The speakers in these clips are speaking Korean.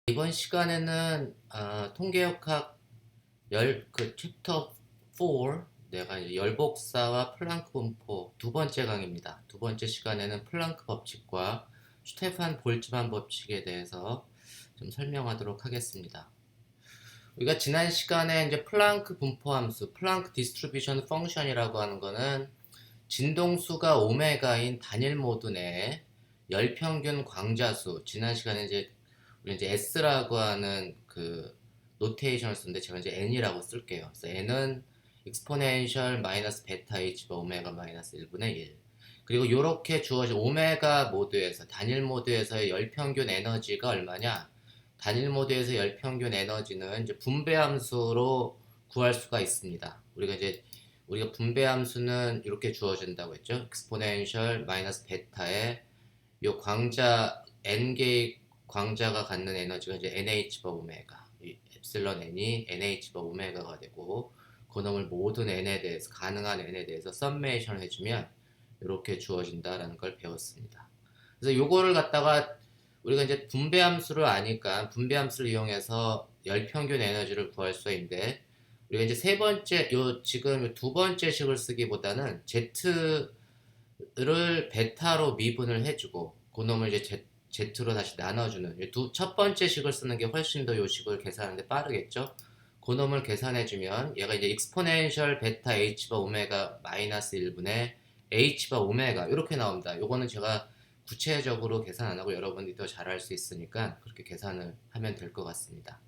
이번 시간에는 통계역학 챕터 4 내가 이제 열복사와 플랑크 분포 두 번째 강의입니다. 두 번째 시간에는 플랑크 법칙과 슈테판 볼츠만 법칙에 대해서 좀 설명하도록 하겠습니다. 우리가 지난 시간에 이제 플랑크 분포 함수, 플랑크 디스트리뷰션 펑션이라고 하는 거는 진동수가 오메가인 단일 모드 내에 열평균 광자수, 지난 시간에 우리 이제 S라고 하는 그 노테이션을 쓰는데 제가 이제 N이라고 쓸게요. 그래서 N은 exponential 마이너스 베타 H가 오메가 마이너스 1분의 1. 그리고 이렇게 주어진 오메가 모드에서, 단일 모드에서의 열평균 에너지가 얼마냐? 단일 모드에서 열평균 에너지는 이제 분배함수로 구할 수가 있습니다. 우리가 분배함수는 이렇게 주어진다고 했죠. exponential 마이너스 베타에 요 광자 n개의 광자가 갖는 에너지가 이제 NH 바 오메가, 이 엡실론 n이 NH 바 오메가가 되고, 그놈을 모든 n에 대해서, 가능한 n에 대해서 썸메이션을 해주면 이렇게 주어진다라는 걸 배웠습니다. 그래서 요거를 갖다가 우리가 이제 분배함수를 아니까 분배함수를 이용해서 열평균 에너지를 구할 수 있는데, 우리가 이제 세 번째, 지금 두 번째 식을 쓰기보다는 Z를 베타로 미분을 해주고, 그놈을 이제 Z로 다시 나눠주는 첫 번째 식을 쓰는 게 훨씬 더 요 식을 계산하는데 빠르겠죠. 그놈을 계산해주면 얘가 이제 익스포넨셜 베타 H바 오메가 마이너스 1분의 H바 오메가 이렇게 나옵니다. 요거는 제가 구체적으로 계산 안 하고 여러분들이 더 잘할 수 있으니까 그렇게 계산을 하면 될 것 같습니다.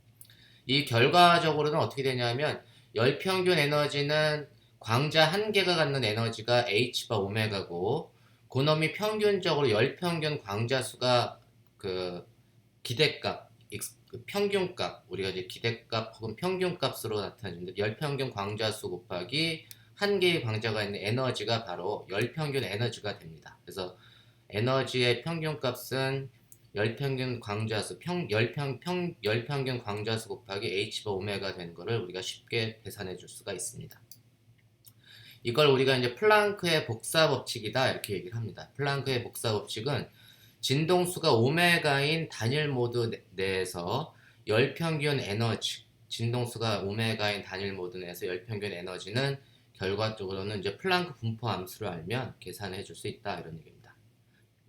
이 결과적으로는 어떻게 되냐면 열평균 에너지는 광자 한 개가 갖는 에너지가 H바 오메가고, 그놈이 평균적으로 열평균 광자 수가 그 기대값, 그 평균값, 우리가 이제 기대값 혹은 평균값으로 나타내는데, 열평균 광자 수 곱하기 한 개의 광자가 있는 에너지가 바로 열평균 에너지가 됩니다. 그래서 에너지의 평균값은 열평균 광자수, 열평균 광자수 곱하기 H바 오메가 되는 거를 우리가 쉽게 계산해 줄 수가 있습니다. 이걸 우리가 이제 플랑크의 복사 법칙이다 이렇게 얘기를 합니다. 플랑크의 복사 법칙은 진동수가 오메가인 단일 모드 내에서 열평균 에너지, 진동수가 오메가인 단일 모드 내에서 열평균 에너지는 결과적으로는 이제 플랑크 분포 함수를 알면 계산해 줄 수 있다 이런 얘기입니다.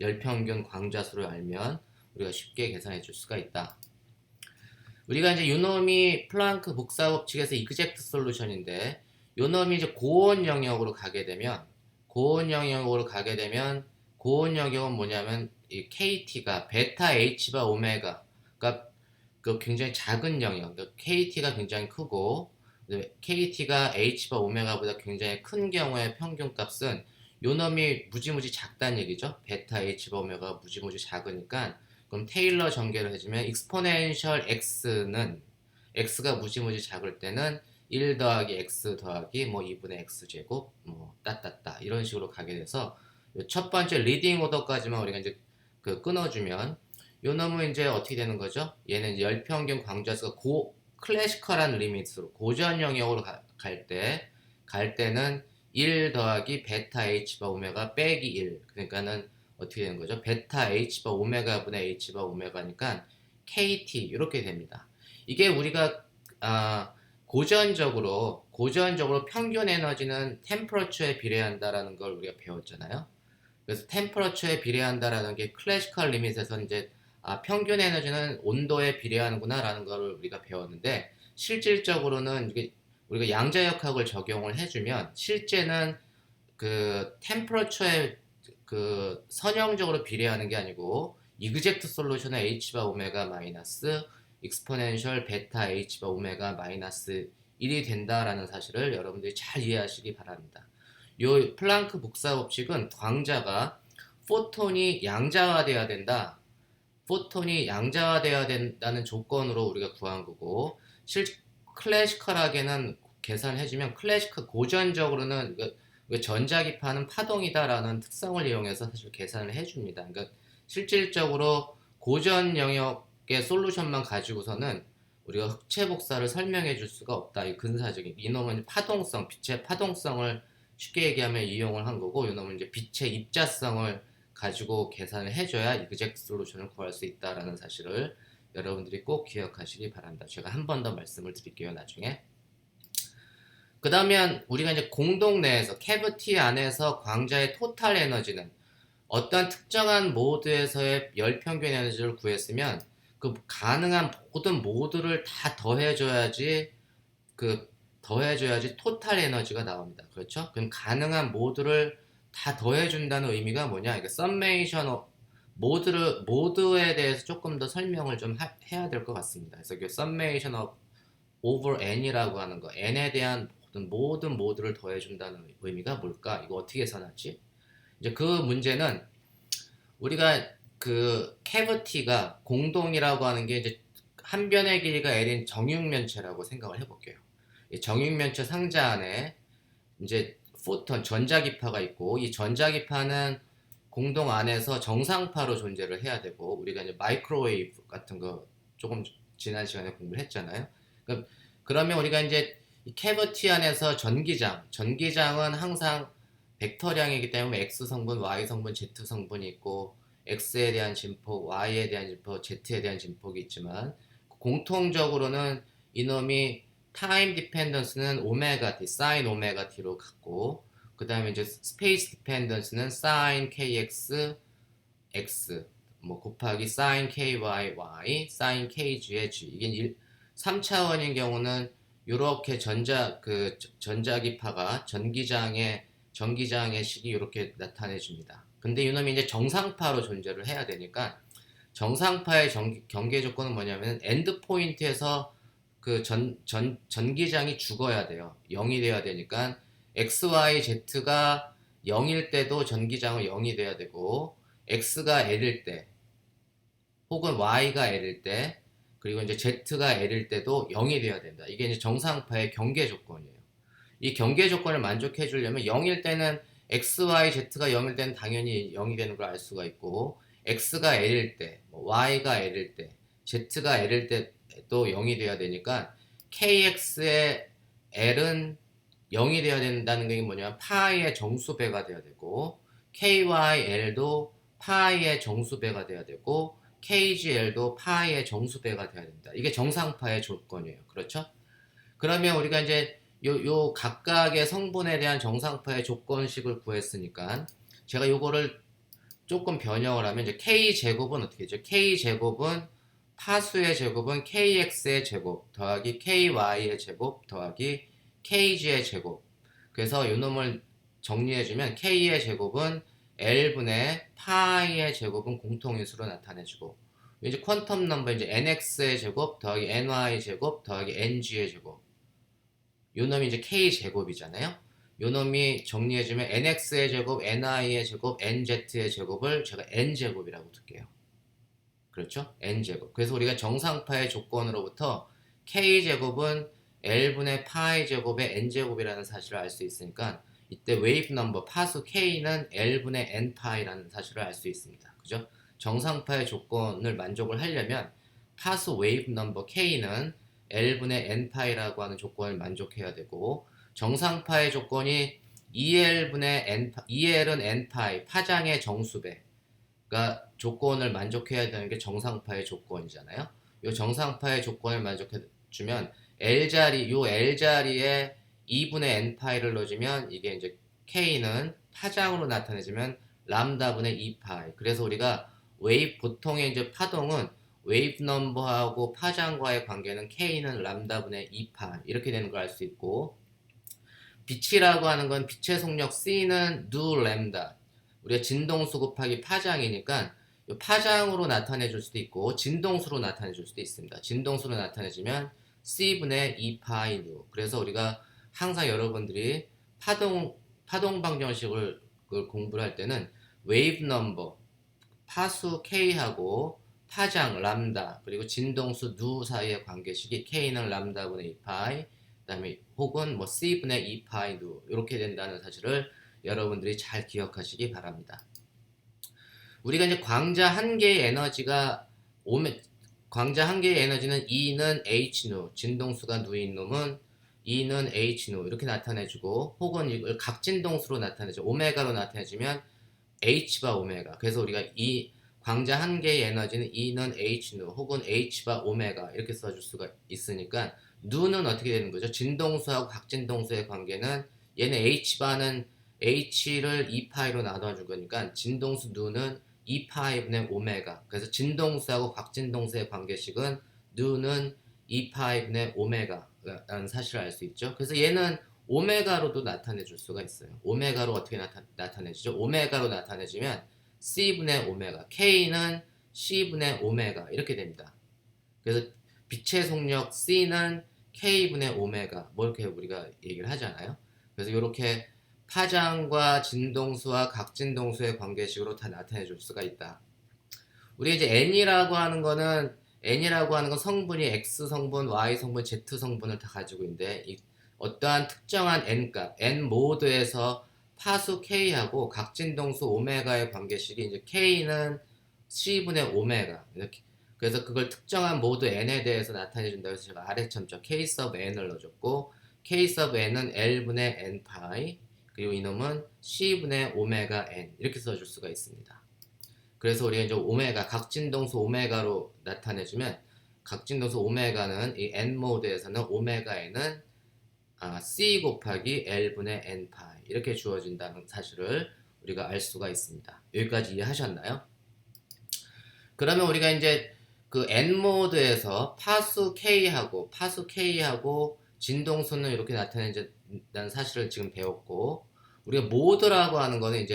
열평균 광자수를 알면 우리가 쉽게 계산해 줄 수가 있다. 우리가 이제 요놈이 플랑크 복사 법칙에서 이그젝트 솔루션인데, 요놈이 이제 고온 영역으로 가게 되면, 고온 영역은 뭐냐면 이 KT가 베타 H바 오메가가 그 굉장히 작은 영역, KT가 굉장히 크고 KT가 H바 오메가보다 굉장히 큰 경우의 평균값은 요놈이 무지무지 작다는 얘기죠. 베타 H바 오메가가 무지무지 작으니까, 그럼 테일러 전개를 해주면 익스포넨셜 x가 무지무지 작을 때는 1 더하기 x 더하기 뭐 2분의 x제곱 뭐 따따따 이런 식으로 가게 돼서, 첫 번째 리딩 오더까지만 우리가 이제 끊어주면 요 놈은 이제 어떻게 되는 거죠? 얘는 이제 열평균 광자수가 클래시컬한 리미트로 고전 영역으로 갈 때는 1 더하기 베타 h바 오메가 빼기 1, 그러니까는 어떻게 되는 거죠? 베타 h바 오메가 분의 h바 오메가니까 kt 이렇게 됩니다. 이게 우리가 고전적으로 평균 에너지는 템퍼러처에 비례한다라는 걸 우리가 배웠잖아요. 그래서 템퍼러처에 비례한다라는 게 클래시컬 리밋에서 이제 평균 에너지는 온도에 비례하는구나 라는 걸 우리가 배웠는데, 실질적으로는 이게 우리가 양자역학을 적용을 해주면 실제는 그 템퍼러처에 그 선형적으로 비례하는 게 아니고 이그젝트 솔루션의 h바 오메가 마이너스 익스포넨셜 베타 h바 오메가 마이너스 1이 된다라는 사실을 여러분들이 잘 이해하시기 바랍니다. 요 플랑크 복사 법칙은 광자가 포톤이 양자화돼야 된다. 포톤이 양자화돼야 된다는 조건으로 우리가 구한 거고, 클래시컬하게는 계산해주면 고전적으로는 전자기파는 파동이다라는 특성을 이용해서 사실 계산을 해줍니다. 그러니까 실질적으로 고전 영역의 솔루션만 가지고서는 우리가 흑체 복사를 설명해 줄 수가 없다. 이 근사적인 이놈은 파동성, 빛의 파동성을 쉽게 얘기하면 이용을 한 거고, 이놈은 이제 빛의 입자성을 가지고 계산을 해줘야 이그젝트 솔루션을 구할 수 있다라는 사실을 여러분들이 꼭 기억하시기 바랍니다. 제가 한 번 더 말씀을 드릴게요, 나중에. 그 다음에 우리가 이제 공동 내에서 캐비티 안에서 광자의 토탈 에너지는 어떤 특정한 모드에서의 열 평균 에너지를 구했으면 그 가능한 모든 모드를 다 더해줘야지 토탈 에너지가 나옵니다. 그렇죠? 그럼 가능한 모드를 다 더해준다는 의미가 뭐냐? 이게 썸메이션 모드에 대해서 조금 더 설명을 좀 해야 될 것 같습니다. 그래서 그 summation of over n이라고 하는 거, n에 대한 모든 모드를 더해준다는 의미가 뭘까? 이거 어떻게 계산하지? 이제 그 문제는 우리가 그 캐비티가 공동이라고 하는 게 이제 한 변의 길이가 L인 정육면체라고 생각을 해볼게요. 이 정육면체 상자 안에 이제 포톤 전자기파가 있고 이 전자기파는 공동 안에서 정상파로 존재를 해야 되고 우리가 이제 마이크로웨이브 같은 거 조금 지난 시간에 공부를 했잖아요. 그러면 우리가 이제 이 캐비티 안에서 전기장은 항상 벡터량이기 때문에 X 성분, Y 성분, Z 성분이 있고 X에 대한 진폭, Y에 대한 진폭, Z에 대한 진폭이 있지만 공통적으로는 이놈이 타임 디펜던스는 오메가 t, 사인 오메가 t로 갖고 그 다음에 이제 스페이스 디펜던스는 사인 kx x 뭐 곱하기 사인 ky y, 사인 kg의 g. 이게 3차원인 경우는 이렇게 전자기파가 전기장의 식이 이렇게 나타내 줍니다. 근데 이놈이 이제 정상파로 존재를 해야 되니까 정상파의 경계 조건은 뭐냐면 엔드 포인트에서 그 전기장이 죽어야 돼요. 0이 돼야 되니까 x, y, z가 0일 때도 전기장은 0이 돼야 되고 x가 L일 때 혹은 y가 L일 때 그리고 이제 z가 L일 때도 0이 돼야 된다. 이게 이제 정상파의 경계 조건이에요. 이 경계 조건을 만족해 주려면 0일 때는 x, y, z가 0일 때는 당연히 0이 되는 걸 알 수가 있고 x가 L일 때, y가 L일 때, z가 L일 때도 0이 돼야 되니까 kx의 L은 0이 돼야 된다는 게 뭐냐면 파이의 정수배가 돼야 되고 KYL도 파이의 정수배가 돼야 되고 KGL도 파이의 정수배가 돼야 됩니다. 이게 정상파의 조건이에요. 그렇죠? 그러면 우리가 이제 요 각각의 성분에 대한 정상파의 조건식을 구했으니까 제가 요거를 조금 변형을 하면 이제 K제곱은 어떻게 되죠? K제곱은 파수의 제곱은 KX의 제곱 더하기 KY의 제곱 더하기 KG의 제곱. 그래서 이 놈을 정리해주면 K의 제곱은 L분의 파이의 제곱은 공통인수로 나타내주고 이제 퀀텀 넘버 이제 NX의 제곱 더하기 NY 제곱 더하기 NG의 제곱. 요 놈이 이제 K 제곱이잖아요. 요 놈이 정리해주면 NX의 제곱, NI의 제곱, NZ의 제곱을 제가 N제곱이라고 둘게요. 그렇죠? N제곱. 그래서 우리가 정상파의 조건으로부터 K제곱은 L분의 파이 제곱의 N제곱이라는 사실을 알 수 있으니까 이때 웨이브 넘버 파수 K는 L분의 N파이라는 사실을 알 수 있습니다. 그죠? 정상파의 조건을 만족을 하려면 파수 웨이브 넘버 K는 L분의 N파이라고 하는 조건을 만족해야 되고 정상파의 조건이 EL은 N파이, 파장의 정수배가 조건을 만족해야 되는 게 정상파의 조건이잖아요. 이 정상파의 조건을 만족해주면 L자리에 2분의 N파이를 넣어주면 이게 이제 K는 파장으로 나타내주면 람다분의 2파이. 그래서 우리가 보통의 이제 파동은 웨이브 넘버하고 파장과의 관계는 K는 람다분의 2파 이렇게 되는 걸 알 수 있고 빛이라고 하는 건 빛의 속력 C는 누 램다 우리가 진동수 곱하기 파장이니까 파장으로 나타내 줄 수도 있고 진동수로 나타내 줄 수도 있습니다. 진동수로 나타내주면 C분의 2파이 누. 그래서 우리가 항상 여러분들이 파동 방정식을 공부를 할 때는 웨이브 넘버 파수 K하고 파장 람다 그리고 진동수 누 사이의 관계식이 K는 람다분의 2파이 그다음에 혹은 뭐 C분의 2파이 누 이렇게 된다는 사실을 여러분들이 잘 기억하시기 바랍니다. 우리가 이제 광자 한 개의 에너지가 광자 한 개의 에너지는 E는 H 누 진동수가 누인 놈은 E는 H 누 이렇게 나타내주고 혹은 이걸 각진동수로 나타내죠. 오메가로 나타내주면 H바 오메가. 그래서 우리가 이 광자 한 개의 에너지는 E는 H누 혹은 H바 오메가 이렇게 써줄 수가 있으니까 누는 어떻게 되는 거죠? 진동수하고 각진동수의 관계는 얘는 H바는 H를 2파이로 나눠준 거니까 진동수 누는 2파이분의 오메가. 그래서 진동수하고 각진동수의 관계식은 누는 2파이분의 오메가라는 사실을 알 수 있죠. 그래서 얘는 오메가로도 나타내 줄 수가 있어요. 오메가로 어떻게 나타내지죠? 오메가로 나타내지면 C분의 오메가, K는 C분의 오메가 이렇게 됩니다. 그래서 빛의 속력 C는 K분의 오메가 뭐 이렇게 우리가 얘기를 하잖아요. 그래서 이렇게 파장과 진동수와 각진동수의 관계식으로 다 나타내 줄 수가 있다. 우리 이제 N이라고 하는 건 성분이 X 성분, Y 성분, Z 성분을 다 가지고 있는데 어떠한 특정한 N값, N 모드에서 파수 K하고 각진동수 오메가의 관계식이 이제 K는 C분의 오메가 이렇게. 그래서 그걸 특정한 모드 N에 대해서 나타내 준다고 해서 제가 아래 첨점 K sub N을 넣어줬고 K sub N은 L분의 N 파이 그리고 이놈은 C분의 오메가 N 이렇게 써줄 수가 있습니다. 그래서 우리가 이제 오메가 각진동수 오메가로 나타내주면 각진동수 오메가는 이 N 모드에서는 오메가 N은 C 곱하기 L분의 N 파이 이렇게 주어진다는 사실을 우리가 알 수가 있습니다. 여기까지 이해하셨나요? 그러면 우리가 이제 그 N 모드에서 파수 K하고 진동수는 이렇게 나타낸다는 사실을 지금 배웠고 우리가 모드라고 하는 거는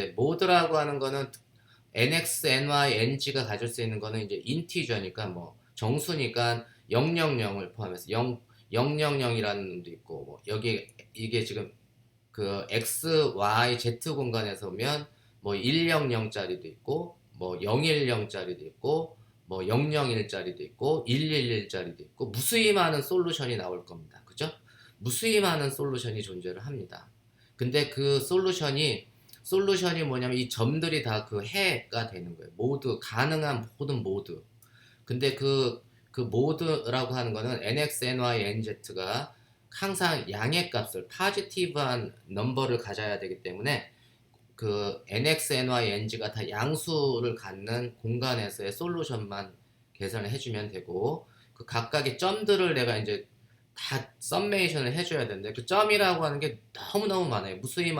NX, NY, NG가 가질 수 있는 거는 이제 인티저니까 뭐 정수니까 000을 포함해서 000이라는 놈도 있고 뭐 여기 이게 지금 그 X, Y, Z 공간에서 보면 뭐 100짜리도 있고 뭐 010짜리도 있고 뭐 001짜리도 있고 111짜리도 있고 무수히 많은 솔루션이 나올 겁니다. 그죠? 무수히 많은 솔루션이 존재를 합니다. 근데 그 솔루션이 뭐냐면 이 점들이 다 그 해가 되는 거예요. 모두 가능한 모든 모드. 근데 그 모드라고 하는 거는 NX, NY, NZ가 항상 양의 값을 파지티브한 넘버를 가져야 되기 때문에 그 NX, NY, NG가 다 양수를 갖는 공간에서의 솔루션만 계산을 해주면 되고 그 각각의 점들을 내가 이제 다 썸메이션을 해줘야 되는데 그 점이라고 하는 게 너무너무 많아요. 무수히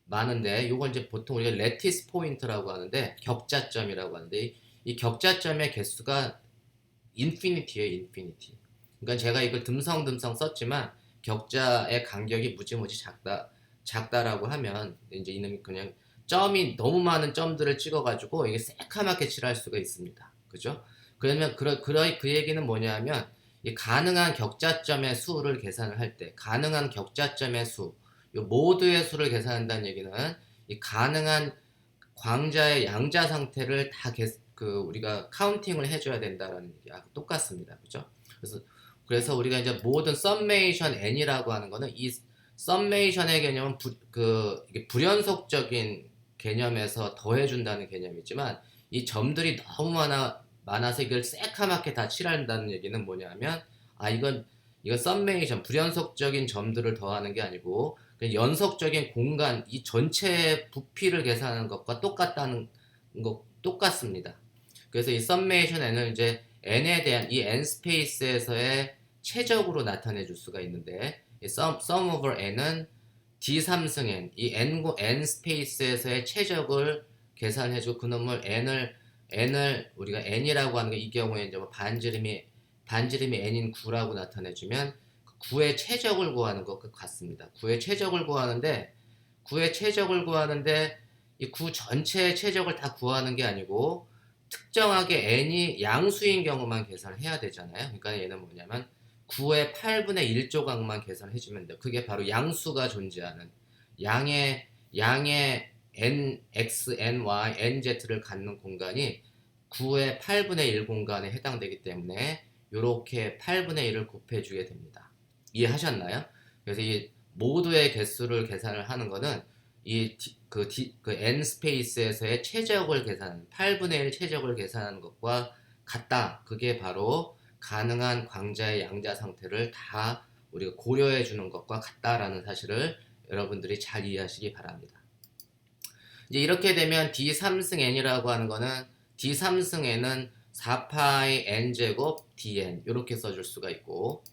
많은데 요걸 이제 보통 우리가 레티스 포인트라고 하는데 격자점이라고 하는데 이 격자점의 개수가 인피니티예요, 인피니티. 그러니까 제가 이걸 듬성듬성 썼지만 격자의 간격이 무지무지 작다라고 하면 이제 이놈이 그냥 점이 너무 많은 점들을 찍어가지고 이게 새카맣게 칠할 수가 있습니다. 그죠? 그러면 그 얘기는 뭐냐면 이 가능한 격자점의 수를 계산을 할 때 가능한 격자점의 수, 이 모드의 수를 계산한다는 얘기는 이 가능한 광자의 양자 상태를 다 우리가 카운팅을 해줘야 된다라는 얘기하고 똑같습니다. 그죠? 그래서 우리가 이제 모든 썸메이션 n이라고 하는 거는 이 썸메이션의 개념은 이게 불연속적인 개념에서 더해준다는 개념이지만 이 점들이 너무 많아서 이걸 새카맣게 다 칠한다는 얘기는 뭐냐면 이건 썸메이션 불연속적인 점들을 더하는 게 아니고 그냥 연속적인 공간 이 전체 부피를 계산하는 것과 똑같습니다. 그래서 이 썸메이션 n을 이제 n에 대한 이 n 스페이스에서의 최적으로 나타내 줄 수가 있는데 이 sum over n은 d3승 n 이 n 스페이스에서의 최적을 계산해주고 그놈을 n을 우리가 n이라고 하는 게 이 경우에 이제 뭐 반지름이 n인 9라고 나타내주면 9의 최적을 구하는 것과 같습니다. 9의 최적을 구하는데 이 9 전체의 최적을 다 구하는 게 아니고 특정하게 n이 양수인 경우만 계산을 해야 되잖아요. 그러니까 얘는 뭐냐면 9의 8분의 1조각만 계산해주면 돼요. 그게 바로 양수가 존재하는 양의 n, x, n, y, n, z를 갖는 공간이 9의 8분의 1 공간에 해당되기 때문에 이렇게 8분의 1을 곱해주게 됩니다. 이해하셨나요? 그래서 이 모두의 개수를 계산을 하는 거는 그 n 스페이스에서의 최적을 계산하는 8분의 1 최적을 계산하는 것과 같다. 그게 바로 가능한 광자의 양자 상태를 다 우리가 고려해 주는 것과 같다라는 사실을 여러분들이 잘 이해하시기 바랍니다. 이제 이렇게 되면 D3승 n이라고 하는 거는 D3승 n은 4파이 n 제곱 dn 이렇게 써줄 수가 있고,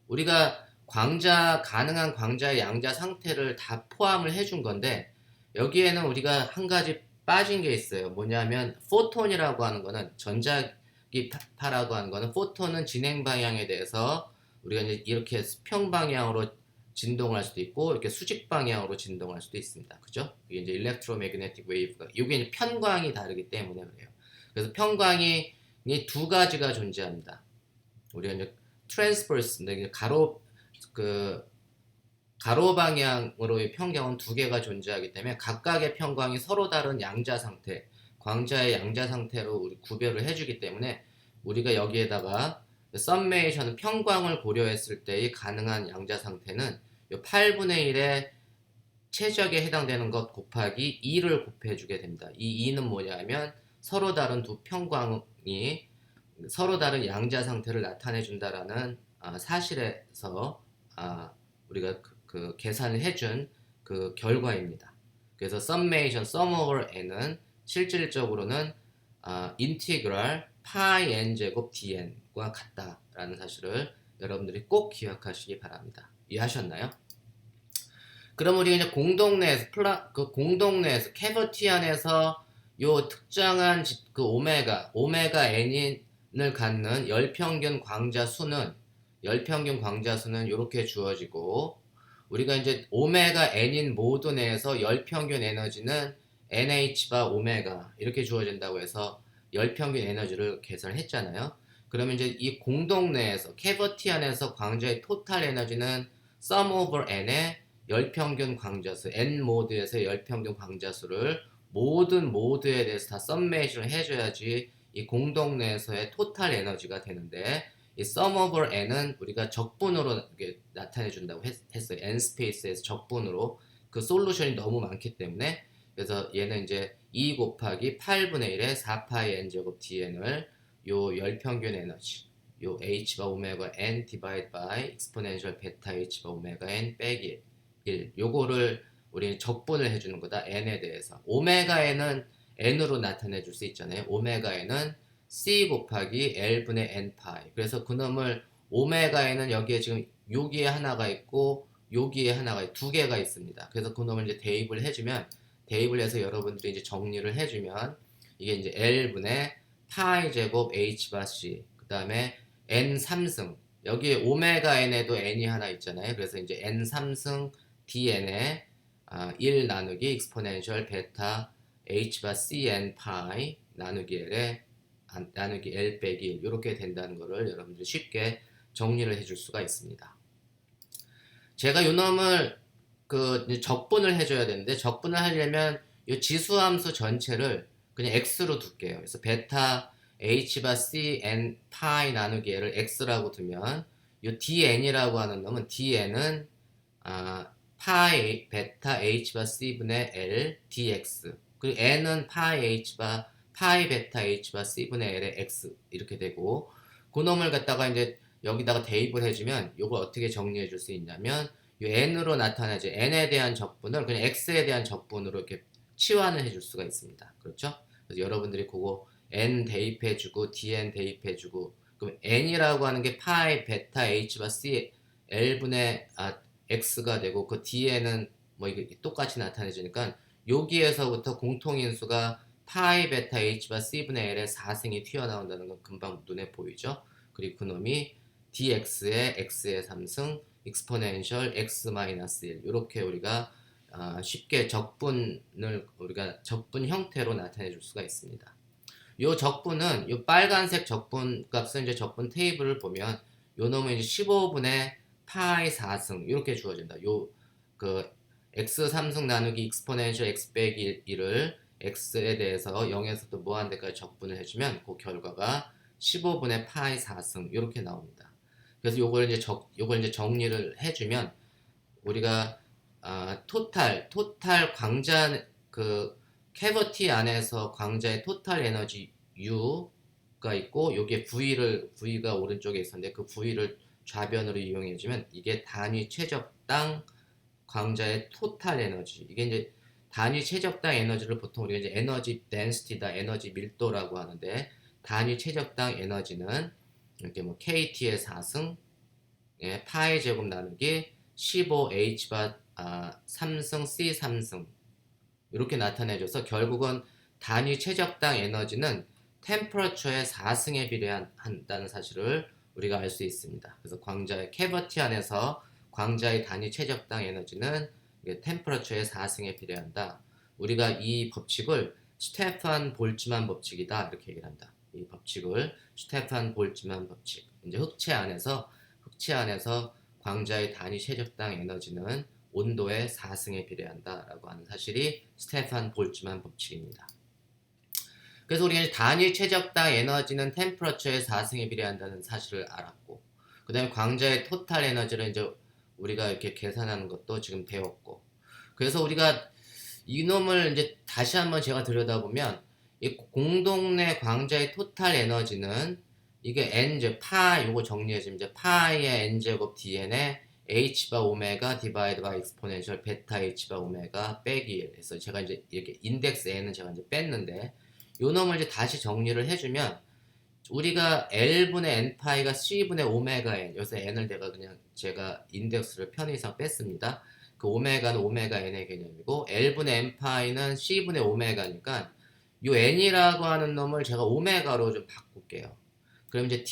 우리가 가능한 광자의 양자 상태를 다 포함을 해준 건데, 여기에는 우리가 한 가지 빠진 게 있어요. 뭐냐면 포톤이라고 하는 거는, 전자기파라고 하는 거는, 포톤은 진행 방향에 대해서 우리가 이제 이렇게 수평 방향으로 진동할 수도 있고 이렇게 수직 방향으로 진동할 수도 있습니다. 그죠? 이게 이제 일렉트로매그네틱 웨이브가, 이게 이제 편광이 다르기 때문에 그래요. 그래서 편광이 두 가지가 존재합니다. 우리가 이제 트랜스버스, 그 가로 방향으로의 편광은 두 개가 존재하기 때문에 각각의 편광이 서로 다른 양자 상태, 광자의 양자 상태로 우리 구별을 해주기 때문에, 우리가 여기에다가 썸메이션은 편광을 고려했을 때의 가능한 양자 상태는 8분의 1의 최적에 해당되는 것 곱하기 2를 곱해주게 됩니다. 이 2는 뭐냐면 서로 다른 두 편광이 서로 다른 양자 상태를 나타내 준다라는 사실에서 우리가 그 계산을 해준 그 결과입니다. 그래서 sum over n은 실질적으로는 인티그랄 파이 n 제곱 dn과 같다라는 사실을 여러분들이 꼭 기억하시기 바랍니다. 이해하셨나요? 그럼 우리가 이제 공동내에서 캐버티 안에서 요 특정한 그 오메가 n을 갖는 열평균 광자 수는 이렇게 주어지고, 우리가 이제 오메가 n인 모드 내에서 열평균 에너지는 NH바 오메가 이렇게 주어진다고 해서 열평균 에너지를 계산했잖아요. 그러면 이제 이 공동내에서 캐버티 안에서 광자의 토탈 에너지는 sum over n의 열평균 광자수, n 모드에서 열평균 광자수를 모든 모드에 대해서 다 썸메이션을 해줘야지 이 공동내에서의 토탈 에너지가 되는데, 이 sum over n은 우리가 적분으로 나타내 준다고 했어요. n 스페이스에서 적분으로. 그 솔루션이 너무 많기 때문에. 그래서 얘는 이제 2 곱하기 8분의 1의 4파이 n 제곱 dn을 요 열평균 에너지, 요 h바 오메가 n 디바이드 바이 익스포넨셜 베타 h바 오메가 n 빼기 1, 요거를 우리는 적분을 해주는 거다. n에 대해서. 오메가 n은 n으로 나타내 줄 수 있잖아요. 오메가 n은 c 곱하기 l분의 n 파이. 그래서 그놈을 오메가 n은 여기에 지금 여기에 하나가 있고 여기에 하나가 두 개가 있습니다. 그래서 그놈을 이제 대입을 해서 여러분들이 이제 정리를 해주면 이게 이제 l분의 파이 제곱 h 바 c, 그 다음에 n 3승, 여기에 오메가 n에도 n이 하나 있잖아요. 그래서 이제 n 3승 dn에 1 나누기 익스포넨셜 베타 h 바 cn 파이 나누기 l에 나누기 l 빼기 1 이렇게 된다는 거를 여러분들이 쉽게 정리를 해줄 수가 있습니다. 제가 요 놈을 적분을 해줘야 되는데, 적분을 하려면 이 지수함수 전체를 그냥 x로 둘게요. 그래서 베타 h 바 cn 파이 나누기 l을 x라고 두면, 이 dn이라고 하는 놈은 dn은 파이 베타 h 바 c분의 l dx, 그리고 n은 파이 베타 h 바 c분의 l의 x 이렇게 되고, 그 놈을 갖다가 이제 여기다가 대입을 해주면 요걸 어떻게 정리해 줄 수 있냐면, 이 n으로 나타나지 n에 대한 적분을 그냥 x에 대한 적분으로 이렇게 치환을 해줄 수가 있습니다. 그렇죠? 그래서 여러분들이 그거 n 대입해주고 dn 대입해주고, 그럼 n이라고 하는 게 파이 베타 h 바 c l분의 x가 되고, 그 dn은 뭐 이게 똑같이 나타내지니까 여기에서부터 공통인수가 파이 베타 h 바 c분의 l의 4승이 튀어나온다는 건 금방 눈에 보이죠? 그리고 그놈이 dx의 x의 3승 익스포넨셜 x-1 이렇게 우리가 쉽게 우리가 적분 형태로 나타내 줄 수가 있습니다. 요 적분은 요 빨간색 적분 값은 이제 적분 테이블을 보면 요 놈은 이제 15분의 파이 4승 이렇게 주어진다. 요 그 x 3승 나누기 익스포넨셜 x 빼기 1을 x에 대해서 0에서부터 무한대까지 적분을 해주면 그 결과가 15분의 파이 4승 이렇게 나옵니다. 그래서 요걸 이제 정리를 해주면 우리가 토탈 광자 캐버티 안에서 광자의 토탈 에너지 U가 있고, 요게 V가 오른쪽에 있었는데 그 V를 좌변으로 이용해주면 이게 단위 최적당 광자의 토탈 에너지, 이게 이제 단위 최적당 에너지를 보통 우리가 이제 에너지 덴시티다, 에너지 밀도라고 하는데, 단위 최적당 에너지는 이렇게 뭐 KT의 4승, 예, 파이 제곱 나누기 15H바 3승 C 3승 이렇게 나타내줘서 결국은 단위 최적당 에너지는 템퍼러처의 4승에 비례한다는 사실을 우리가 알 수 있습니다. 그래서 광자의 캐버티 안에서 광자의 단위 최적당 에너지는 템퍼러처의 4승에 비례한다. 우리가 이 법칙을 스테판 볼츠만 법칙이다 이렇게 얘기를 한다. 이 법칙을 스테판 볼츠만 법칙. 이제 흑체 안에서 광자의 단위 최적당 에너지는 온도의 4승에 비례한다라고 하는 사실이 스테판 볼츠만 법칙입니다. 그래서 우리가 단위 최적당 에너지는 템퍼러처의 4승에 비례한다는 사실을 알았고, 그 다음에 광자의 토탈 에너지를 이제 우리가 이렇게 계산하는 것도 지금 배웠고, 그래서 우리가 이놈을 이제 다시 한번 제가 들여다보면 이 공동 내 광자의 토탈 에너지는 이게 n 이제 파 요거 정리해주면 이제 파이의 n 제곱 dn에 h바 오메가 디바이드 바이 익스포넨셜 베타 h바 오메가 빼기 1 해서 제가 이제 이렇게 인덱스 n은 제가 이제 뺐는데 요 놈을 이제 다시 정리를 해주면 우리가 L분의 N파이가 C분의 오메가 N 여기서 N을 제가 인덱스를 편의상 뺐습니다. 그 오메가는 오메가 N의 개념이고 L분의 N파이는 C분의 오메가니까 요 N이라고 하는 놈을 제가 오메가로 좀 바꿀게요. 그럼 이제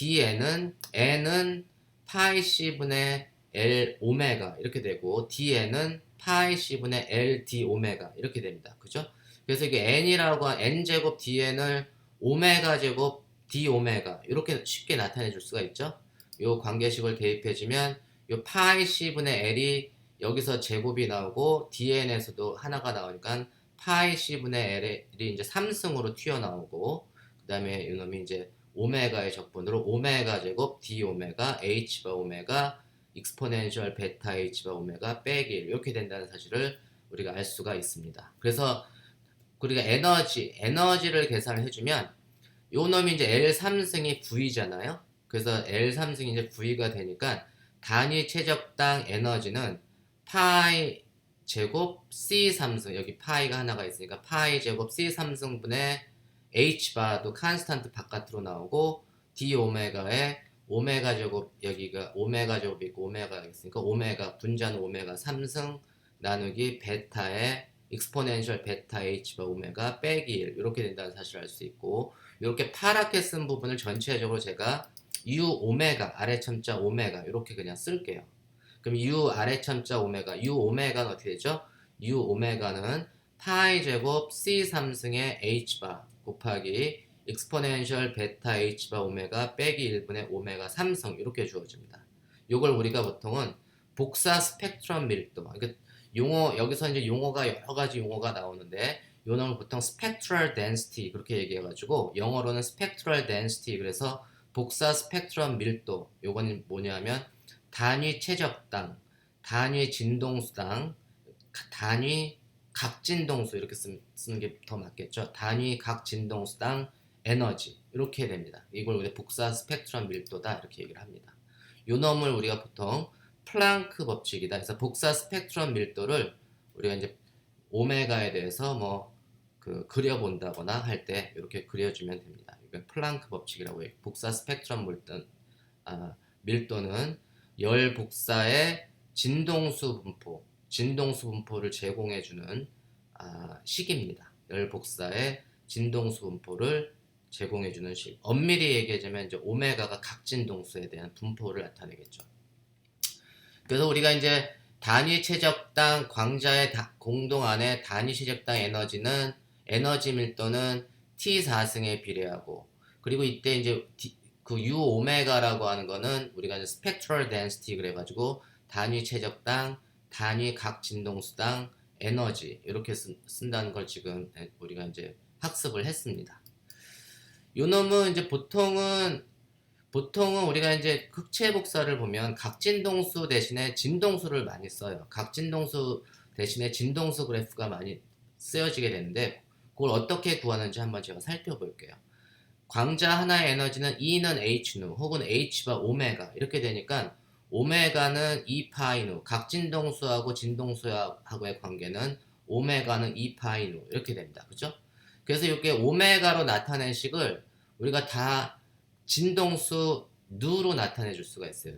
N은 파이 C분의 L 오메가 이렇게 되고 DN은 파이 C분의 L D 오메가 이렇게 됩니다. 그죠? 그래서 이게 N이라고 한 N제곱 DN을 오메가 제곱 D 오메가 이렇게 쉽게 나타내 줄 수가 있죠. 요 관계식을 대입해주면 요 파이 C분의 L이 여기서 제곱이 나오고 DN에서도 하나가 나오니까 파이 C분의 L이 이제 3승으로 튀어나오고 그 다음에 이놈이 이제 오메가의 적분으로 오메가 제곱 D 오메가 H바 오메가 익스포넨셜 베타 H바 오메가 빼기 1 이렇게 된다는 사실을 우리가 알 수가 있습니다. 그래서 우리가 에너지를 계산을 해주면 요 놈이 이제 L3승이 V잖아요. 그래서 L3승이 이제 V가 되니까 단위 최적당 에너지는 파이 제곱 C3승 여기 파이가 하나가 있으니까 파이 제곱 C3승분의 H바도 칸스탄트 바깥으로 나오고 D 오메가에 오메가 제곱 여기가 오메가 제곱이 있고 오메가가 있으니까 오메가 분자는 오메가 3승 나누기 베타에 익스포넨셜 베타 H바 오메가 빼기 1 이렇게 된다는 사실을 알 수 있고 이렇게 파랗게 쓴 부분을 전체적으로 제가 U 오메가 아래 첨자 오메가 이렇게 그냥 쓸게요. 그럼 U 아래 첨자 오메가 U 오메가는 어떻게 되죠? U 오메가는 파이 제곱 C 3승의 H바 곱하기 익스포넨셜 베타 H바 오메가 빼기 1분의 오메가 3승 이렇게 주어집니다. 이걸 우리가 보통은 복사 스펙트럼 밀도 그러니까 여기서 이제 용어가 여러 가지 용어가 나오는데 요놈을 보통 spectral density 그렇게 얘기해가지고 영어로는 spectral density 그래서 복사 스펙트럼 밀도 요거는 뭐냐면 단위 최적당, 단위 진동수당, 단위 각진동수 이렇게 쓰는 게 더 맞겠죠. 단위 각진동수당 에너지 이렇게 됩니다. 이걸 우리가 복사 스펙트럼 밀도다 이렇게 얘기를 합니다. 요 놈을 우리가 보통 플랑크 법칙이다. 그래서 복사 스펙트럼 밀도를 우리가 이제 오메가에 대해서 뭐 그려본다거나 할 때 이렇게 그려주면 됩니다. 이건 플랑크 법칙이라고 해요. 복사 스펙트럼 밀도는 열 복사의 진동수 분포를 제공해주는 식입니다. 열 복사의 진동수 분포를 제공해주는 식. 엄밀히 얘기하자면 이제 오메가가 각진동수에 대한 분포를 나타내겠죠. 그래서 우리가 이제 단위 최적당 광자의 공동 안에 단위 최적당 에너지 밀도는 T4승에 비례하고 그리고 이때 이제 그 U 오메가라고 하는 거는 우리가 이제 스펙트럴 덴시티 그래가지고 단위 최적당, 단위 각 진동수당 에너지 이렇게 쓴다는 걸 지금 우리가 이제 학습을 했습니다. 요 놈은 이제 보통은 우리가 이제 흑체 복사를 보면 각진동수 대신에 진동수를 많이 써요. 각진동수 대신에 진동수 그래프가 많이 쓰여지게 되는데 그걸 어떻게 구하는지 한번 제가 살펴볼게요. 광자 하나의 에너지는 E는 H누 혹은 H바 오메가 이렇게 되니까 오메가는 2파이 누 각진동수하고 진동수하고의 관계는 오메가는 2파이 누 이렇게 됩니다. 그죠? 그래서 이렇게 오메가로 나타낸 식을 우리가 다 진동수 누로 나타내 줄 수가 있어요.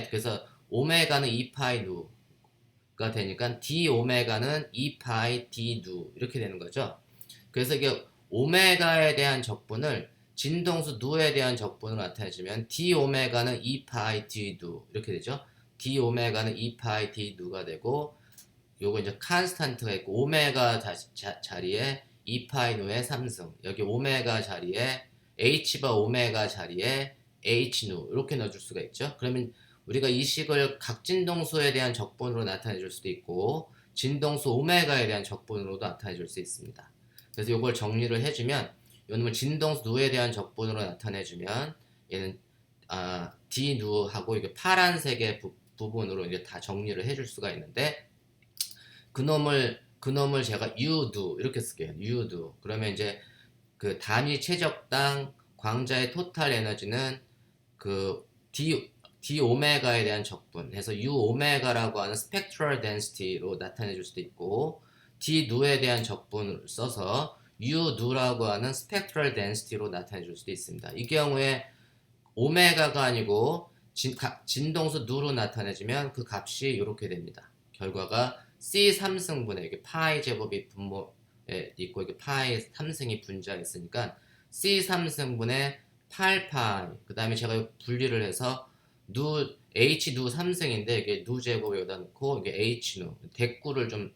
그래서 오메가는 2파이 누가 되니까 d 오메가는 2파이 d 누 이렇게 되는 거죠. 그래서 이게 오메가에 대한 적분을 진동수 누에 대한 적분으로 나타내주면 d 오메가는 2파이 d 누 이렇게 되죠. d 오메가는 2파이 d 누가 되고 요거 이제 칸스탄트가 있고 오메가 자리에 2파이 누의 3승 여기 오메가 자리에 h바 오메가 자리에 h 누 이렇게 넣어줄 수가 있죠. 그러면 우리가 이 식을 각 진동수에 대한 적분으로 나타내 줄 수도 있고 진동수 오메가에 대한 적분으로도 나타내 줄 수 있습니다. 그래서 이걸 정리를 해주면 요놈을 진동수 누에 대한 적분으로 나타내주면 얘는 d 누하고 이게 파란색의 부분으로 이제 다 정리를 해줄 수가 있는데 그놈을 제가 u누 이렇게 쓸게요. u누 그러면 이제 그 단위 최적당 광자의 토탈 에너지는 그 d 오메가에 대한 적분 해서 u 오메가라고 하는 스펙트럴 덴시티로 나타내 줄 수도 있고 d 누에 대한 적분을 써서 u 누라고 하는 스펙트럴 덴시티로 나타내 줄 수도 있습니다. 이 경우에 오메가가 아니고 진동수 누로 나타내지면 그 값이 이렇게 됩니다. 결과가 c 3승분의 이게 파이 제곱이 분모에 있고 이게 파이 3승이 분자에 있으니까 c 3승분의 8파이 그 다음에 제가 분리를 해서 h 누 3승인데 이게 누 제곱 여기다 놓고 이게 h 누 대꾸를 좀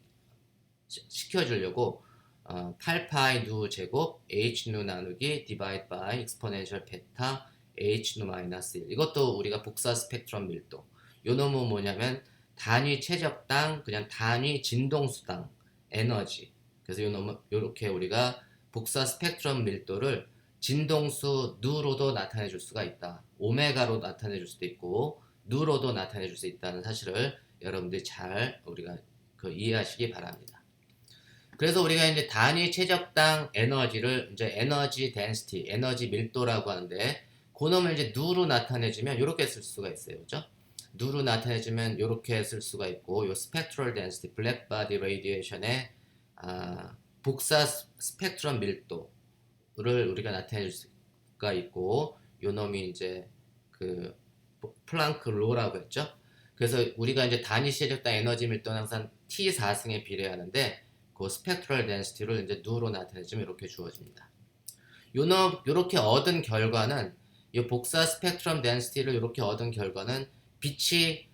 시켜주려고 8파이 누 제곱 h 누 나누기 divide by exponential 베타 h 누 마이너스 1 이것도 우리가 복사 스펙트럼 밀도 요 놈은 뭐냐면 단위 최적당 그냥 단위 진동수당 에너지 그래서 요 놈은 요렇게 우리가 복사 스펙트럼 밀도를 진동수 누로도 나타내 줄 수가 있다. 오메가로 나타내 줄 수도 있고 누로도 나타내 줄 수 있다는 사실을 여러분들이 잘 우리가 이해하시기 바랍니다. 그래서 우리가 이제 단위 최적당 에너지를 이제 에너지 덴시티, 에너지 밀도라고 하는데 그놈을 이제 누로 나타내주면 이렇게 쓸 수가 있어요. 그죠? 누로 나타내주면 이렇게 쓸 수가 있고 요 스펙트럴 덴시티, 블랙 바디 레디에이션의 복사 스펙트럼 밀도를 우리가 나타낼 수가 있고 요 놈이 이제 그 플랑크 로라고 했죠. 그래서 우리가 이제 단위 최적당 에너지 밀도는 항상 T4승에 비례하는데 그 스펙트럴 덴시티를 이제 누로 나타내주면 이렇게 주어집니다. 요렇게 얻은 결과는 이 복사 스펙트럼 덴시티를 이렇게 얻은 결과는 빛이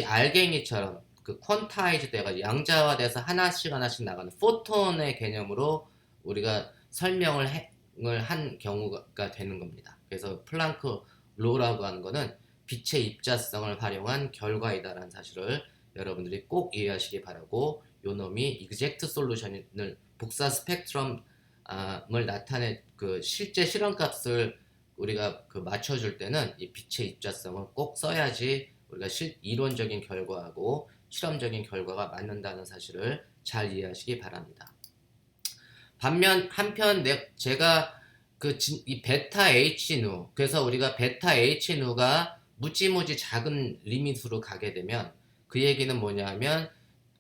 알갱이처럼 그 퀀타이즈 돼가지고 양자화돼서 하나씩 나가는 포톤의 개념으로 우리가 설명을 한 경우가 되는 겁니다. 그래서 플랑크 로라고 하는 거는 빛의 입자성을 활용한 결과이다라는 사실을 여러분들이 꼭 이해하시기 바라고 요 놈이 exact solution을 복사 스펙트럼을 나타내 그 실제 실험값을 우리가 맞춰줄 때는 이 빛의 입자성을 꼭 써야지 우리가 이론적인 결과하고 실험적인 결과가 맞는다는 사실을 잘 이해하시기 바랍니다. 반면 한편 제가 이 베타 H 누 그래서 우리가 베타 H 누가 무지무지 작은 리밋으로 가게 되면 그 얘기는 뭐냐면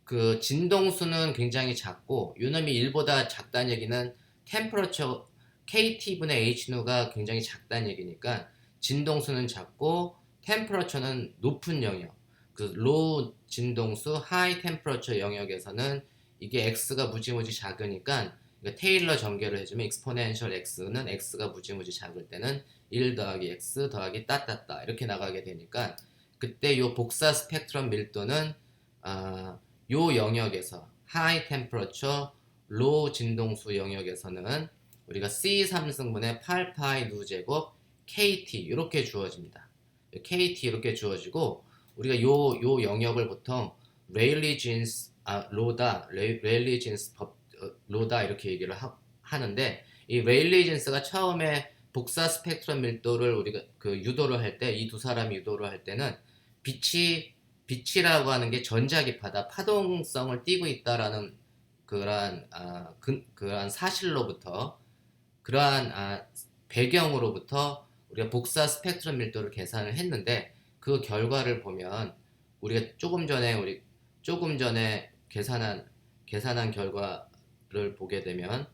그 진동수는 굉장히 작고 요놈이 1보다 작다는 얘기는 템퍼러처 KT분의 H누가 굉장히 작다는 얘기니까 진동수는 작고 템퍼러처는 높은 영역 그 로우 진동수 하이 템퍼러처 영역에서는 이게 X가 무지무지 작으니까 테일러 전개를 해주면 exponential X는 X가 무지무지 작을 때는 1 더하기 X 더하기 따따따 이렇게 나가게 되니까 그때 요 복사 스펙트럼 밀도는 요 영역에서 하이 템퍼러처 로우 진동수 영역에서는 우리가 C 3승분의 8파이 누 제곱 KT 이렇게 주어집니다. KT 이렇게 주어지고 우리가 요 영역을 보통 레일리 진스 레일리 진스 법 로다 이렇게 얘기를 하는데 이 레일리 진스가 처음에 복사 스펙트럼 밀도를 우리가 유도를 할 때 이 두 사람이 유도를 할 때는 빛이라고 하는 게 전자기파다 파동성을 띠고 있다라는 그러한 사실로부터 그러한 배경으로부터 우리가 복사 스펙트럼 밀도를 계산을 했는데 그 결과를 보면 우리가 조금 전에 계산한 계산한 결과를 보게 되면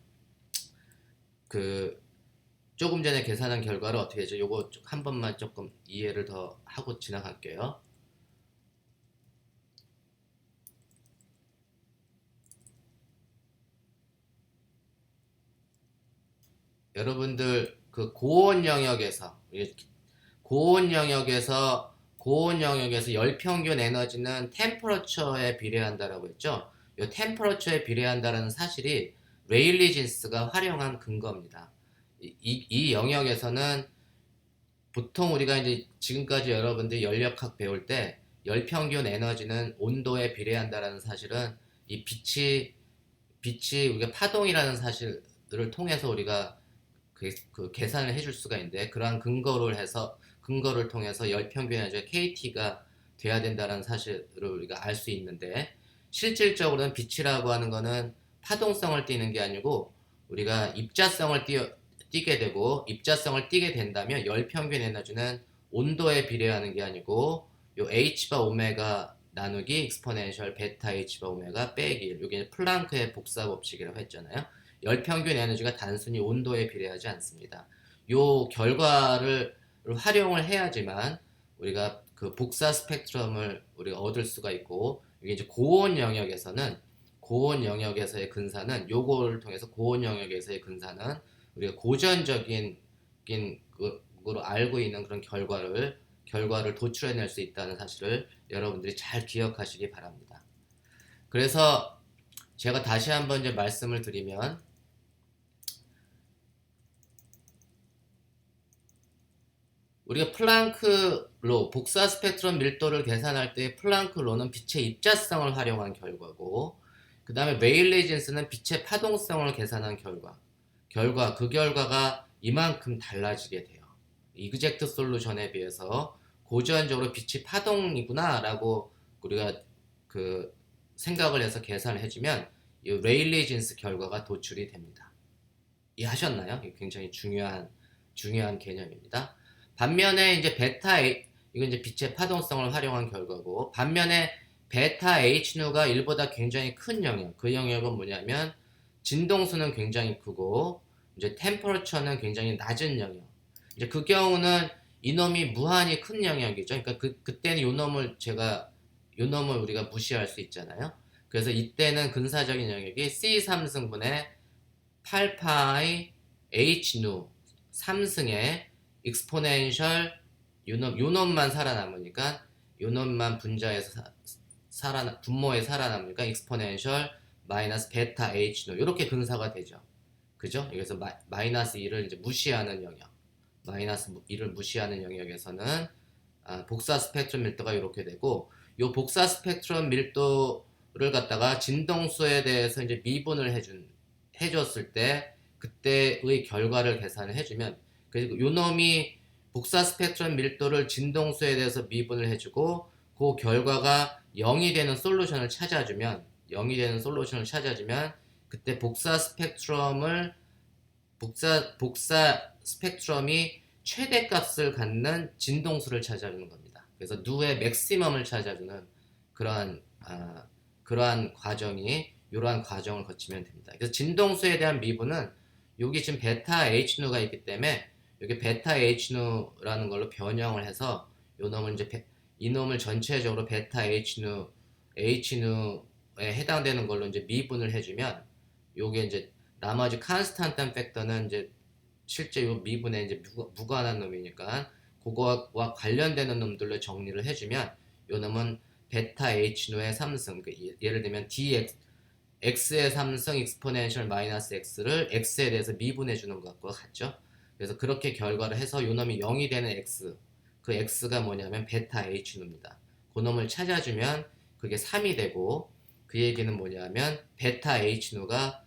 그 조금 전에 계산한 결과를 어떻게 되죠? 요거 한 번만 조금 이해를 더 하고 지나갈게요. 여러분들 그 고온 영역에서 열 평균 에너지는 템퍼러처에 비례한다라고 했죠. 이 템퍼러처에 비례한다는 사실이 레일리진스가 활용한 근거입니다. 이 영역에서는 보통 우리가 이제 지금까지 여러분들이 연력학 배울 때 열 평균 에너지는 온도에 비례한다라는 사실은 이 빛이 우리가 파동이라는 사실을 통해서 우리가 그 계산을 해줄 수가 있는데, 그러한 근거를 통해서 열 평균 에너지가 KT가 돼야 된다는 사실을 우리가 알 수 있는데, 실질적으로는 빛이라고 하는 거는 파동성을 띠는 게 아니고 우리가 띠게 되고, 입자성을 띠게 된다면 열 평균 에너지는 온도에 비례하는 게 아니고 요 h바 오메가 나누기 익스포넨셜 베타 h바 오메가 빼기 1, 이게 플랑크의 복사 법칙이라고 했잖아요. 열 평균 에너지가 단순히 온도에 비례하지 않습니다. 요 결과를 활용을 해야지만 우리가 그 복사 스펙트럼을 우리가 얻을 수가 있고, 이게 이제 고온 영역에서의 근사는 요거를 통해서 고온 영역에서의 근사는 우리가 고전적인 그로 알고 있는 그런 결과를 도출해낼 수 있다는 사실을 여러분들이 잘 기억하시기 바랍니다. 그래서 제가 다시 한번 이제 말씀을 드리면, 우리가 플랑크로 복사 스펙트럼 밀도를 계산할 때 플랑크로는 빛의 입자성을 활용한 결과고, 그 다음에 메일레이진스는 빛의 파동성을 계산한 그 결과가 이만큼 달라지게 돼요. 이그젝트 솔루션에 비해서 고전적으로 빛이 파동이구나 라고 우리가 그 생각을 해서 계산을 해주면 이 레일리진스 결과가 도출이 됩니다. 이해하셨나요? 굉장히 중요한 개념입니다. 반면에 이제 이건 이제 빛의 파동성을 활용한 결과고, 반면에 베타 H누가 1보다 굉장히 큰 영역, 그 영역은 뭐냐면 진동수는 굉장히 크고 이제 템퍼러처는 굉장히 낮은 영역. 이제 그 경우는 이놈이 무한히 큰 영역이죠. 그러니까 그때는 요 놈을 우리가 무시할 수 있잖아요. 그래서 이때는 근사적인 영역이 C3승분의 8파이 H누 3승의 익스포넨셜 요놈만 살아남으니까, 요놈만 분모에 살아남으니까 익스포넨셜 마이너스 베타 H누 이렇게 근사가 되죠. 그죠? 여기서 마이너스 1을 이제 무시하는 영역, 마이너스 1을 무시하는 영역에서는 복사 스펙트럼 밀도가 이렇게 되고, 요 복사 스펙트럼 밀도를 갖다가 진동수에 대해서 이제 미분을 해줬을 때 그때의 결과를 계산을 해주면, 그리고 요 놈이 복사 스펙트럼 밀도를 진동수에 대해서 미분을 해주고 그 결과가 0이 되는 솔루션을 찾아주면 그때 복사 스펙트럼이 최대값을 갖는 진동수를 찾아주는 겁니다. 그래서 누의 맥시멈을 찾아주는 그러한 이러한 과정을 거치면 됩니다. 그래서 진동수에 대한 미분은 여기 지금 베타 H누가 있기 때문에 여기 베타 H누라는 걸로 변형을 해서 이놈을 전체적으로 베타 H누에 해당되는 걸로 이제 미분을 해주면, 요게 이제 나머지 컨스탄트 팩터는 이제 실제 요 미분에 이제 무관한 놈이니까 그거와 관련되는 놈들로 정리를 해주면, 요 놈은 베타 H누의 3승, 예를 들면 x의 3승 익스포넨셜 마이너스 x를 x에 대해서 미분해 주는 것과 같죠. 그래서 그렇게 결과를 해서 요 놈이 0이 되는 x, 그 x가 뭐냐면 베타 H누입니다. 그 놈을 찾아주면 그게 3이 되고, 그 얘기는 뭐냐면 베타 H누가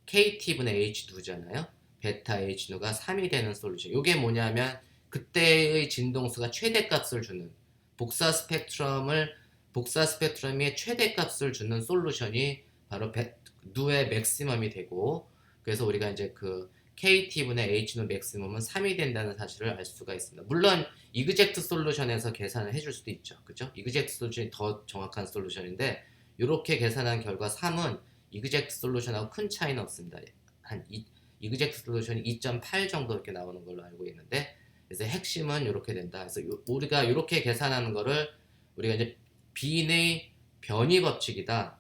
KT분의 H2잖아요. 베타 H누가 3이 되는 솔루션. 이게 뭐냐면 그때의 진동수가 최대값을 주는, 복사 스펙트럼의 최대값을 주는 솔루션이 바로 누의 맥시멈이 되고, 그래서 우리가 이제 그 KT분의 H누 맥시멈은 3이 된다는 사실을 알 수가 있습니다. 물론 이그젝트 솔루션에서 계산을 해줄 수도 있죠. 그죠? 이그젝트 솔루션이 더 정확한 솔루션인데, 이렇게 계산한 결과 3은 이그젝트 솔루션하고 큰 차이는 없습니다. 이그젝트 솔루션이 2.8 정도 이렇게 나오는 걸로 알고 있는데, 그래서 핵심은 이렇게 된다. 그래서 우리가 이렇게 계산하는 거를 우리가 이제 빈의 변이 법칙이다.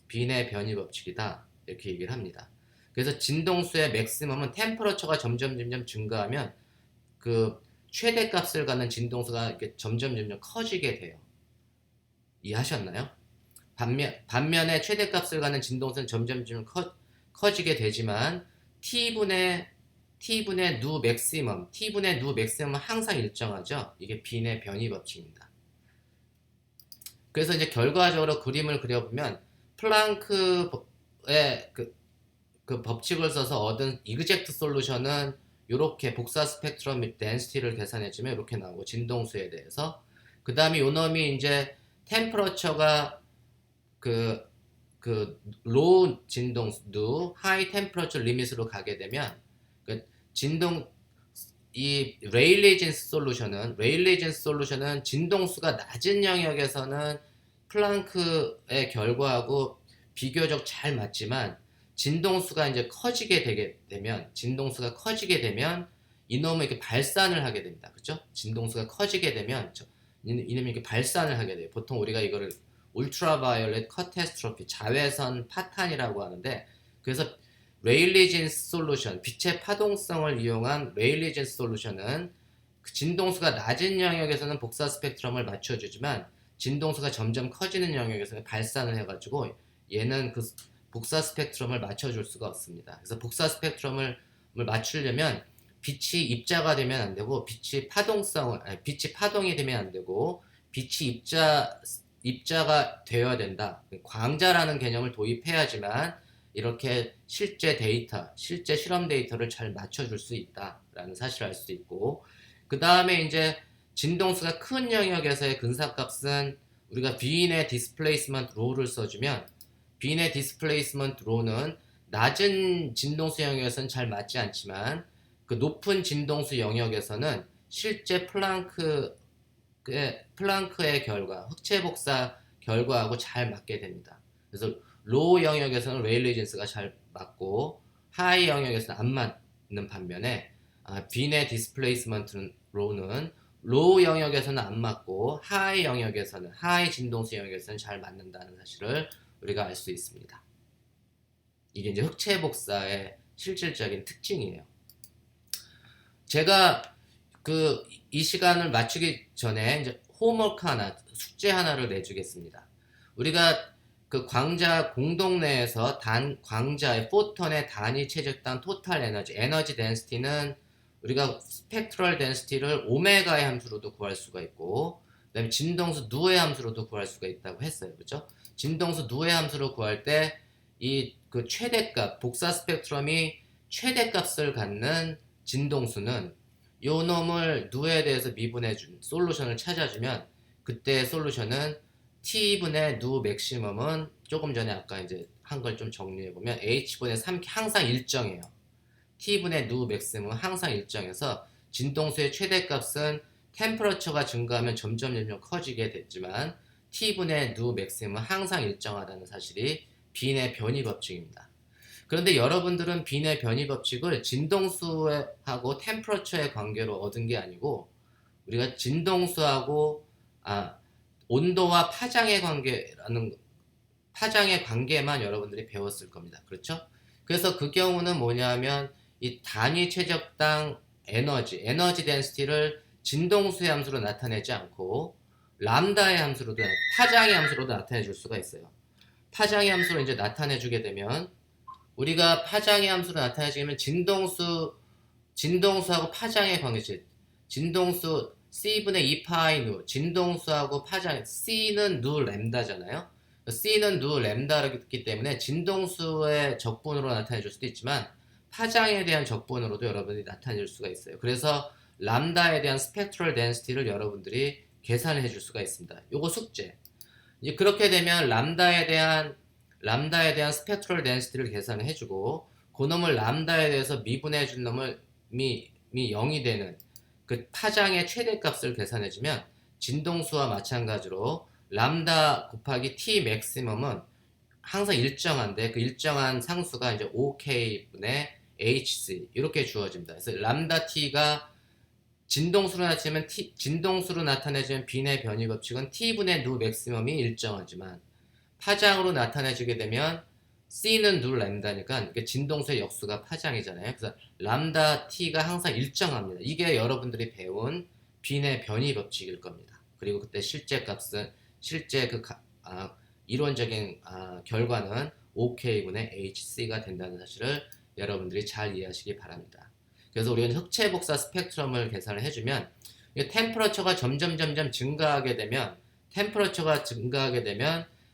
빈의 변이 법칙이다. 이렇게 얘기를 합니다. 그래서 진동수의 맥시멈은 템퍼러처가 점점 증가하면 그 최대값을 갖는 진동수가 이렇게 점점 커지게 돼요. 이해하셨나요? 반면에 최대값을 갖는 진동수는 점점 커지게 되지만 T분의 누 맥시멈은 항상 일정하죠. 이게 빈의 변이 법칙입니다. 그래서 이제 결과적으로 그림을 그려보면 플랑크의 그 법칙을 써서 얻은 이그젝트 솔루션은 이렇게 복사 스펙트럼 및 덴시티를 계산해주면 이렇게 나오고, 진동수에 대해서 그 다음에 요 놈이 이제 템퍼러처가 로우 진동수 하이 템퍼러처 리밋으로 가게 되면 이 레일레이전스 솔루션은 진동수가 낮은 영역에서는 플랑크의 결과하고 비교적 잘 맞지만, 진동수가 이제 커지게 되면 이놈은 이렇게 발산을 하게 됩니다. 그렇죠? 진동수가 커지게 되면 이놈이 이렇게 발산을 하게 돼요. 보통 우리가 이거를 울트라바이올렛 카타스트로피, 자외선 파탄이라고 하는데, 그래서 레일리전스 솔루션, 빛의 파동성을 이용한 레일리전스 솔루션은 그 진동수가 낮은 영역에서는 복사 스펙트럼을 맞춰주지만, 진동수가 점점 커지는 영역에서는 발산을 해가지고 얘는 그 복사 스펙트럼을 맞춰줄 수가 없습니다. 그래서 복사 스펙트럼을 맞추려면 빛이 입자가 되면 안 되고, 빛이 파동이 되면 안 되고, 빛이 입자가 되어야 된다. 광자라는 개념을 도입해야지만 이렇게 실제 실험 데이터를 잘 맞춰줄 수 있다라는 사실을 알 수 있고, 그 다음에 이제 진동수가 큰 영역에서의 근사값은 우리가 빈의 디스플레이스먼트 로우를 써주면, 빈의 디스플레이스먼트 로우는 낮은 진동수 영역에서는 잘 맞지 않지만 그 높은 진동수 영역에서는 실제 플랑크의 결과, 흑체 복사 결과하고 잘 맞게 됩니다. 그래서 로우 영역에서는 레일레이전스가 잘 맞고 하이 영역에서는 안 맞는 반면에 빈의 디스플레이스먼트 로우는 로우 영역에서는 안 맞고 하이 진동수 영역에서는 잘 맞는다는 사실을 우리가 알 수 있습니다. 이게 이제 흑체 복사의 실질적인 특징이에요. 제가 이 시간을 마치기 전에 이제 홈워크 숙제 하나를 내주겠습니다. 우리가 그 광자 공동 내에서 광자의 포톤의 단위 최적당 토탈 에너지 덴시티는 우리가 스펙트럴 덴시티를 오메가의 함수로도 구할 수가 있고, 그다음에 진동수 누의 함수로도 구할 수가 있다고 했어요. 그렇죠? 진동수 누의 함수로 구할 때 이 그 최대값, 복사 스펙트럼이 최대값을 갖는 진동수는 요 놈을 누에 대해서 미분해준 솔루션을 찾아주면, 그때 솔루션은 T분의 누 맥시멈은 조금 전에 아까 이제 한 걸 좀 정리해보면 H분의 3 항상 일정해요. T분의 누 맥시멈은 항상 일정해서 진동수의 최대값은 템퍼러처가 증가하면 점점 커지게 됐지만 T분의 누 맥시멈은 항상 일정하다는 사실이 빈의 변이 법칙입니다. 그런데 여러분들은 빈의 변이 법칙을 진동수하고 템퍼러처의 관계로 얻은 게 아니고, 우리가 진동수하고 온도와 파장의 관계만 여러분들이 배웠을 겁니다. 그렇죠? 그래서 그 경우는 뭐냐면 이 단위 최적당 에너지 덴시티를 진동수의 함수로 나타내지 않고 람다의 함수로도, 파장의 함수로도 나타내 줄 수가 있어요. 파장의 함수로 이제 나타내 주게 되면, 우리가 파장의 함수로 나타내주면 진동수하고 파장의 관계식, 진동수 C분의 2파이 누, 진동수하고 파장, C는 누 램다잖아요. C는 누 램다이기 때문에 진동수의 적분으로 나타내 줄 수도 있지만 파장에 대한 적분으로도 여러분들이 나타내 줄 수가 있어요. 그래서 람다에 대한 스펙트럴 덴시티를 여러분들이 계산해 줄 수가 있습니다. 요거 숙제. 이제 그렇게 되면 람다에 대한 스펙트럴 덴시티를 계산해 주고, 그 놈을 람다에 대해서 미분해 준 놈을 미 0이 되는 그 파장의 최대값을 계산해 주면, 진동수와 마찬가지로 람다 곱하기 T 맥시멈은 항상 일정한데 그 일정한 상수가 이제 OK분의 HC 이렇게 주어집니다. 그래서 람다 T가 진동수로 나타내지면 빈의 변이 법칙은 T분의 누 맥시멈이 일정하지만 파장으로 나타내지게 되면 C는 누 램다니까 진동수의 역수가 파장이잖아요. 그래서 람다 T가 항상 일정합니다. 이게 여러분들이 배운 빈의 변이 법칙일 겁니다. 그리고 그때 실제 이론적인 결과는 OK분의 HC가 된다는 사실을 여러분들이 잘 이해하시기 바랍니다. 그래서 우리는 흑체 복사 스펙트럼을 계산을 해주면 템퍼러처가 점점 증가하게 되면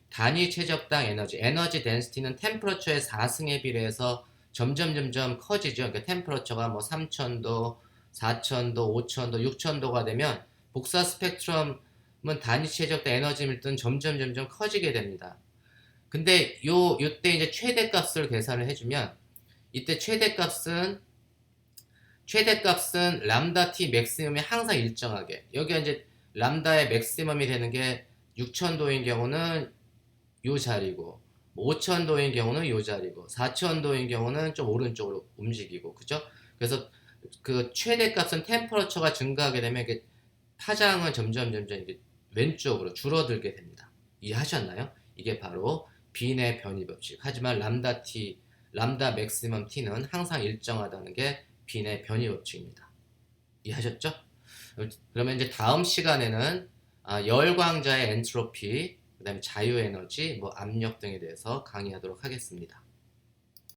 단위 최적당 에너지 덴시티는 템퍼러처의 4승에 비례해서 점점 커지죠. 그러니까 템퍼러처가 뭐 3000도, 4000도, 5000도, 6000도가 되면 복사 스펙트럼은 단위 최적당 에너지 밀도는 점점 커지게 됩니다. 근데 요때 이제 최대값을 계산을 해주면 이때 최대값은 람다 t 맥시멈이 항상 일정하게 여기가 이제 람다의 맥시멈이 되는 게 6000도인 경우는 요 자리고 5000도인 경우는 요 자리고 4000도인 경우는 좀 오른쪽으로 움직이고 그죠? 그래서 그 최대값은 템퍼러처가 증가하게 되면 이게 파장은 점점 이게 왼쪽으로 줄어들게 됩니다. 이해하셨나요? 이게 바로 빈의 변이 법칙. 하지만 람다 맥시멈 t는 항상 일정하다는 게 빈의 변이 법칙입니다. 이해하셨죠? 그러면 이제 다음 시간에는 열광자의 엔트로피, 그 다음에 자유에너지, 뭐 압력 등에 대해서 강의하도록 하겠습니다.